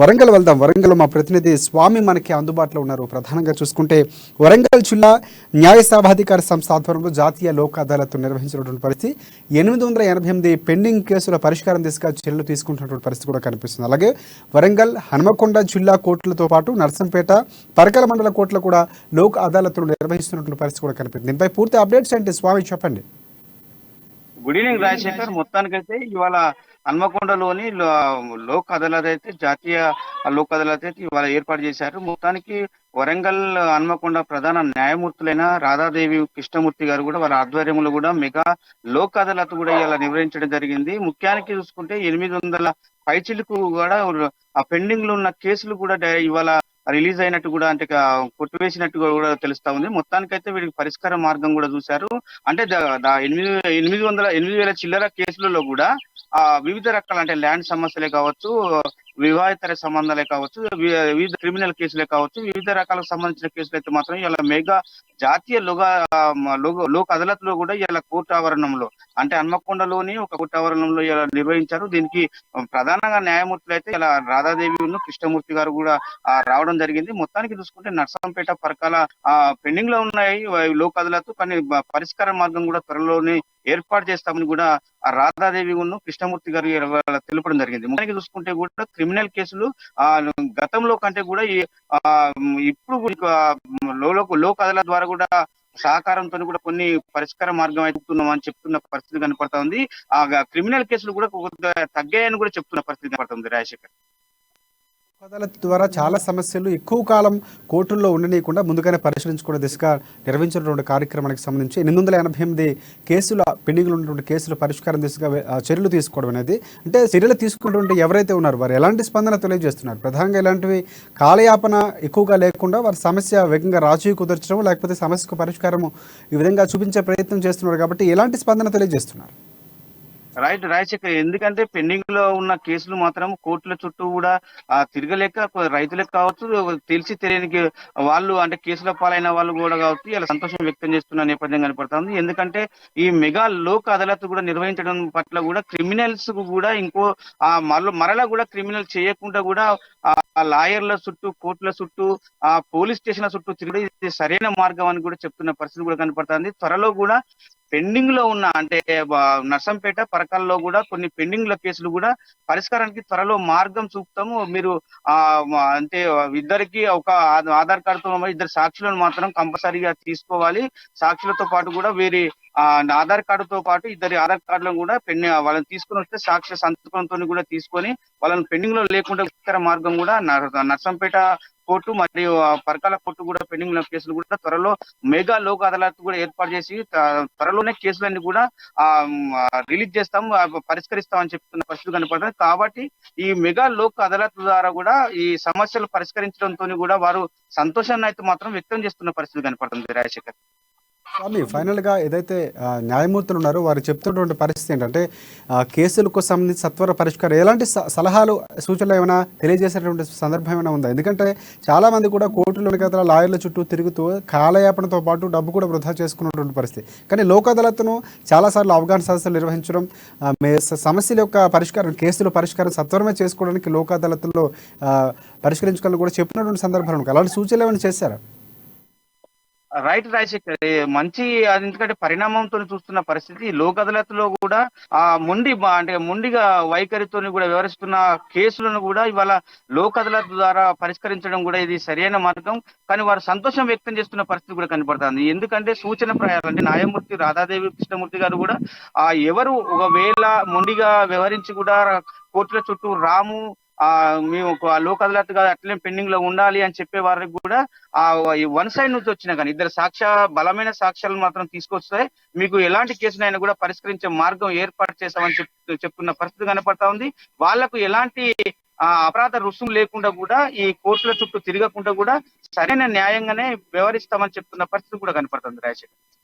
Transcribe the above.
వరంగల్ వెళ్దాం. వరంగల్ మా ప్రతినిధి స్వామి మనకి అందుబాటులో ఉన్నారు. ప్రధానంగా చూసుకుంటే వరంగల్ జిల్లా న్యాయ సేవాధికార సంస్థ ఆధ్వర్యంలో జాతీయ లోక్ అదాలత్ నిర్వహించినటువంటి పరిస్థితి. 888 పెండింగ్ కేసుల పరిష్కారం దిశగా చర్యలు తీసుకుంటున్నటువంటి పరిస్థితి కూడా కనిపిస్తుంది. అలాగే వరంగల్, హనుమకొండ జిల్లా కోర్టులతో పాటు నర్సంపేట, పరకల మండల కోర్టులు కూడా లోక్ అదాలత్లు నిర్వహిస్తున్నటువంటి పరిస్థితి కూడా కనిపిస్తుంది. దీనిపై పూర్తి అప్డేట్స్ ఏంటి స్వామి చెప్పండి. Good evening Rajasekhar. మొత్తానికైతే ఇవాళ హన్మకొండలోని లోక్ అదాలత్ అయితే జాతీయ లోక్ అదాలత్ అయితే ఇవాళ ఏర్పాటు చేశారు. మొత్తానికి వరంగల్ హన్మకొండ ప్రధాన న్యాయమూర్తులైన రాధాదేవి కృష్ణమూర్తి గారు కూడా వాళ్ళ ఆధ్వర్యంలో కూడా మెగా లోక్ అదాలత్ కూడా ఇలా నిర్వహించడం జరిగింది. ముఖ్యానికి చూసుకుంటే 800 పైచిలకు కూడా ఆ పెండింగ్ లో ఉన్న కేసులు కూడా ఇవాళ రిలీజ్ అయినట్టు కూడా అంటే కొట్టివేసినట్టు కూడా తెలుస్తా ఉంది. మొత్తానికైతే వీడికి పరిష్కార మార్గం కూడా చూశారు. అంటే 8,000 చిల్లర కేసులలో కూడా వివిధ రకాల అంటే ల్యాండ్ సమస్యలే కావచ్చు, వివాహితర సంబంధాలే కావచ్చు, వివిధ క్రిమినల్ కేసులే కావచ్చు, వివిధ రకాలకు సంబంధించిన కేసులు అయితే మాత్రం ఇలా మెగా జాతీయ లోక్ అదాలత్ లో కూడా ఇలా కోర్టు ఆవరణంలో అంటే హన్మకొండలోని ఒక కోర్టు ఆవరణంలో ఇలా నిర్వహించారు. దీనికి ప్రధానంగా న్యాయమూర్తులు అయితే ఇలా రాధాదేవి కృష్ణమూర్తి గారు కూడా రావడం జరిగింది. మొత్తానికి చూసుకుంటే నర్సంపేట, పరకాల పెండింగ్ లో ఉన్నాయి లోక్ అదాలత్, కానీ పరిష్కార మార్గం కూడా త్వరలోనే ఏర్పాటు చేస్తామని కూడా ఆ రాధాదేవి కృష్ణమూర్తి గారు తెలపడం జరిగింది. మొత్తానికి చూసుకుంటే కూడా క్రిమినల్ కేసులు గతంలో కంటే కూడా ఇప్పుడు లోక్ అదాలత్ ద్వారా కూడా సహకారంతో కూడా కొన్ని పరిష్కార మార్గం అవుతున్నామని చెప్తున్న పరిస్థితి కనపడతా ఉంది. క్రిమినల్ కేసులు కూడా తగ్గాయని కూడా చెప్తున్న పరిస్థితి కనపడుతుంది రాజశేఖర్. అదాలత్ ద్వారా చాలా సమస్యలు ఎక్కువ కాలం కోర్టుల్లో ఉండనీయకుండా ముందుగానే పరిశీలించుకునే దిశగా నిర్వహించినటువంటి కార్యక్రమానికి సంబంధించి 888 కేసుల పెండింగ్లో ఉన్నటువంటి కేసుల పరిష్కారం దిశగా చర్యలు తీసుకోవడం అనేది, అంటే చర్యలు తీసుకున్నటువంటి ఎవరైతే ఉన్నారో వారు ఎలాంటి స్పందన తెలియజేస్తున్నారు? ప్రధానంగా ఇలాంటివి కాలయాపన ఎక్కువగా లేకుండా వారి సమస్య వేగంగా రాజీ కుదర్చడం, లేకపోతే సమస్యకు పరిష్కారం ఈ విధంగా చూపించే ప్రయత్నం చేస్తున్నారు కాబట్టి ఎలాంటి స్పందన తెలియజేస్తున్నారు? రైట్ రాజశేఖర్, ఎందుకంటే పెండింగ్ లో ఉన్న కేసులు మాత్రం కోర్టుల చుట్టూ కూడా తిరగలేక రైతులకు కావచ్చు, తెలిసి తెలియని వాళ్ళు అంటే కేసుల పాలైన వాళ్ళు కూడా కావచ్చు ఇలా సంతోషం వ్యక్తం చేస్తున్న నేపథ్యం కనపడుతుంది. ఎందుకంటే ఈ మెగా లోక్ అదాలత్ కూడా నిర్వహించడం పట్ల కూడా క్రిమినల్స్ కూడా ఇంకో మరలా కూడా క్రిమినల్ చేయకుండా కూడా లాయర్ల చుట్టూ, కోర్టుల చుట్టూ, పోలీస్ స్టేషన్ల చుట్టూ తిరగడం ఇది సరైన మార్గం అని కూడా చెప్తున్న పరిస్థితి కూడా కనపడుతుంది. త్వరలో కూడా పెండింగ్ లో ఉన్న అంటే నర్సంపేట, పరకాల్లో కూడా కొన్ని పెండింగ్ లో కేసులు కూడా పరిష్కారానికి త్వరలో మార్గం చూపుతాము. మీరు అంటే ఇద్దరికి ఒక ఆధార్ కార్డుతో ఇద్దరు సాక్షులను మాత్రం కంపల్సరీగా తీసుకోవాలి. సాక్షులతో పాటు కూడా వేరే ఆధార్ కార్డుతో పాటు ఇద్దరి ఆధార్ కార్డులను కూడా వాళ్ళని తీసుకుని వస్తే సాక్షి సంతకంతో కూడా తీసుకొని వాళ్ళని పెండింగ్ లో లేకుండా ఇతర మార్గం కూడా నర్సంపేట కోర్టు మరియు పరకాల కోర్టు కూడా పెండింగ్ కేసులు కూడా త్వరలో మెగా లోక్ అదాలత్ కూడా ఏర్పాటు చేసి త్వరలోనే కేసులన్నీ కూడా రిలీజ్ చేస్తాం, పరిష్కరిస్తామని చెప్తున్న పరిస్థితి కనపడుతుంది. కాబట్టి ఈ మెగా లోక్ అదాలత్ ద్వారా కూడా ఈ సమస్యలు పరిష్కరించడంతో కూడా వారు సంతోషాన్ని అయితే మాత్రం వ్యక్తం చేస్తున్న పరిస్థితి కనపడుతుంది రాజశేఖర్. స్వామి, ఫైనల్గా ఏదైతే న్యాయమూర్తులు ఉన్నారో వారు చెప్తున్నటువంటి పరిస్థితి ఏంటంటే కేసులకు సంబంధించి సత్వర పరిష్కారం, ఎలాంటి సలహాలు, సూచనలు ఏమైనా తెలియజేసేటువంటి సందర్భం ఏమైనా ఉందా? ఎందుకంటే చాలామంది కూడా కోర్టులోని కదా లాయర్ల చుట్టూ తిరుగుతూ కాలయాపనతో పాటు డబ్బు కూడా వృధా చేసుకున్నటువంటి పరిస్థితి. కానీ లోక్ అదాలత్ను చాలాసార్లు అవగాహన సదస్సులు నిర్వహించడం, సమస్యల యొక్క పరిష్కారం, కేసుల పరిష్కారం సత్వరమే చేసుకోవడానికి లోక్ అదాలత్లో పరిష్కరించుకోవాలని కూడా చెప్పినటువంటి సందర్భాలు అలాంటి సూచనలు ఏమైనా చేశారా? రైట్ రాజశేఖర్, మంచి ఎందుకంటే పరిణామంతో చూస్తున్న పరిస్థితి లోక్ అదాలత్ లో కూడా మొండిగా వైఖరితో కూడా వ్యవహరిస్తున్న కేసులను కూడా ఇవాళ లోక్ అదాలత్ ద్వారా పరిష్కరించడం కూడా ఇది సరైన మార్గం. కానీ వారు సంతోషం వ్యక్తం చేస్తున్న పరిస్థితి కూడా కనపడుతుంది. ఎందుకంటే సూచన ప్రయాలు అంటే న్యాయమూర్తి రాధాదేవి కృష్ణమూర్తి గారు కూడా ఎవరు ఒకవేళ మొండిగా వ్యవహరించి కూడా కోర్టుల చుట్టూ రాము, మేము లోక్ అదాలత్ గా అట్లనే పెండింగ్ లో ఉండాలి అని చెప్పే వారికి కూడా వన్ సైడ్ నుంచి వచ్చినా కానీ ఇద్దరు బలమైన సాక్ష్యాలను మాత్రం తీసుకొస్తే మీకు ఎలాంటి కేసునైనా కూడా పరిష్కరించే మార్గం ఏర్పాటు చేస్తామని చెప్తున్న పరిస్థితి కనపడతా ఉంది. వాళ్లకు ఎలాంటి అపరాధ రుసుము లేకుండా కూడా ఈ కోర్టుల చుట్టూ తిరగకుండా కూడా సరైన న్యాయంగానే వ్యవహరిస్తామని చెప్తున్న పరిస్థితి కూడా కనపడుతుంది రాజశేఖర్.